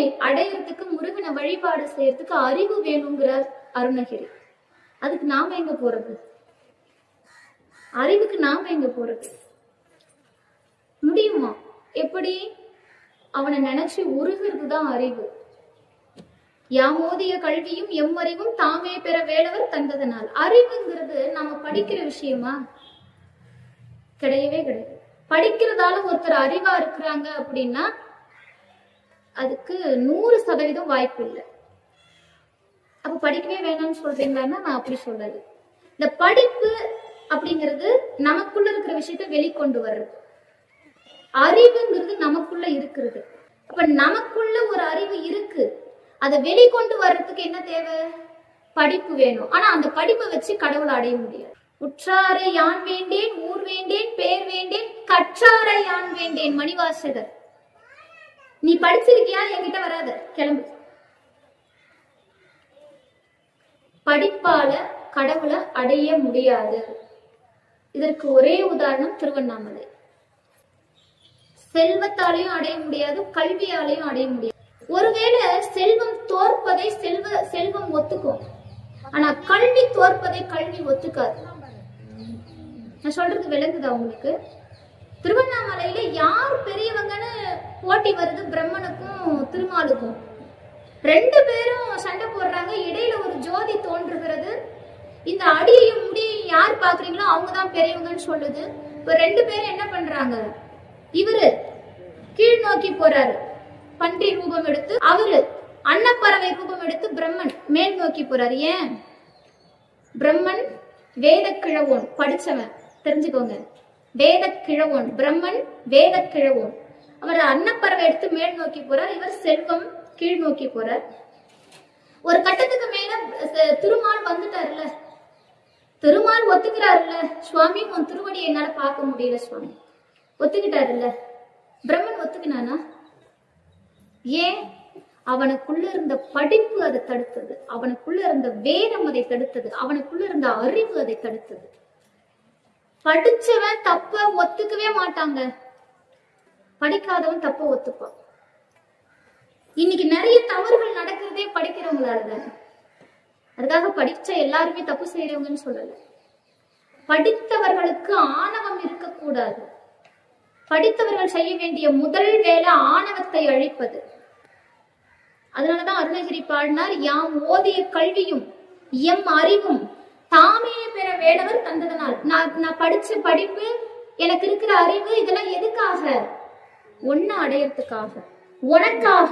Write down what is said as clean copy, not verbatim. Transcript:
முருகனை அடையறதுக்கு, முருகனை வழிபாடு செய்யறதுக்கு அறிவு வேணுங்கிறார் அருணகிரி. அதுக்கு நாம எங்க போறது? அறிவுக்கு நாம எங்க போறது? முடியுமா? எப்படி? அவனை நினைச்சு உருகிறதுதான் அறிவு. யாமோதிய கல்வியும் எம்மறிவும் தாமே பெற வேலவர் தந்ததனால். அறிவுங்கிறது நாம படிக்கிற விஷயமா? கிடையவே கிடையாது. படிக்கிறதால ஒருத்தர் அறிவா இருக்கிறாங்க அப்படின்னா அதுக்கு 100% வாய்ப்பு இல்லை. அப்ப படிக்கவே வேணாம்னு சொல்றீங்களான்னா நான் அப்படி சொல்றது. இந்த படிப்பு அப்படிங்கிறது நமக்குள்ள இருக்கிற விஷயத்த வெளிக்கொண்டு வர்றது. அறிவுங்கிறது நமக்குள்ள இருக்கிறது. அப்ப நமக்குள்ள ஒரு அறிவு இருக்கு, அதை வெளிக்கொண்டு வர்றதுக்கு என்ன தேவை? படிப்பு வேணும். ஆனா அந்த படிப்பை வச்சு கடவுளை அடைய முடியாது. உற்றாரை யான் வேண்டேன், ஊர் வேண்டேன், பேர் வேண்டேன், கற்றாரை யான் வேண்டேன். மணிவாசகர். நீ படிச்சிருக்கியா? என்கிட்ட வராத, கிளம்பு. படிப்பால கடவுளை அடைய முடியாது. இதற்கு ஒரே உதாரணம் திருவண்ணாமலை. செல்வத்தாலையும் அடைய முடியாது, கல்வியாலையும் அடைய முடியாது. ஒருவேளை செல்வம் தோற்பதை செல்வம் ஒத்துக்கும், ஆனா கல்வி தோற்பதை கல்வி ஒத்துக்காது. நான் சொல்றது விளங்குதா உங்களுக்கு? திருவண்ணாமலையில யார் பெரியவங்கன்னு போட்டி வருது. பிரம்மனுக்கும் திருமாலுக்கும் 2 பேரும் சண்டை போடுறாங்க. இடையில ஒரு ஜோதி தோன்றுகிறது. இந்த அடியையும் முடியையும் யார் பாக்குறீங்களோ அவங்கதான் பெரியவங்கன்னு சொல்லுது. இப்ப 2 பேரும் என்ன பண்றாங்க? இவரு கீழ் நோக்கி போறாரு, பன்றி ரூபம் எடுத்து. அவரு அன்னப்பறவை ரூபம் எடுத்து பிரம்மன் மேல் நோக்கி போறாரு. ஏன்? பிரம்மன் வேத கிழவோன், படிச்சவன், தெரிஞ்சுக்கோங்க. வேத கிழவோன் பிரம்மன், வேத கிழவோன். அவர் அன்னப்பறவை எடுத்து மேல் நோக்கி போறார். இவர் செல்வம் கீழ் நோக்கி போறார். ஒரு கட்டத்துக்கு மேல திருமால் வந்துட்டாருல்ல, திருமால் ஒத்துக்கிறாருல்ல, சுவாமி உன் திருவடியை என்னால பார்க்க முடியல சுவாமி, ஒத்துக்கிட்டாருல்ல. பிரம்மன் ஒத்துக்கினானா? ஏன்? அவனுக்குள்ள இருந்த படிப்பு அதை தடுத்தது, அவனுக்குள்ள இருந்த வேதம் அதை தடுத்தது, அவனுக்குள்ள இருந்த அறிவு அதை தடுத்தது. படிச்சவன் தப்ப ஒத்துக்கவே மாட்டாங்க, படிக்காதவன் தப்ப ஒத்துப்பான். இன்னைக்கு நிறைய தவறுகள் நடக்கிறதே படிக்கிறவங்களாலதான். அதுக்காக படிச்ச எல்லாருமே தப்பு செய்யறவங்கன்னு சொல்லல. படித்தவர்களுக்கு ஆணவம் இருக்கக்கூடாது. படித்தவர்கள் செய்ய வேண்டிய முதல் வேலை ஆணவத்தை அழிப்பது. அதனாலதான் அருணகிரி பாடினார், யாம் ஓதிய கல்வியும் எம் அறிவும் தாமே பெற வேலவர் தந்ததனால். நான் படிச்ச படிப்பு, எனக்கு இருக்கிற அறிவு, இதெல்லாம் எதுக்காக? ஒன்னு அடையறதுக்காக, உனக்காக.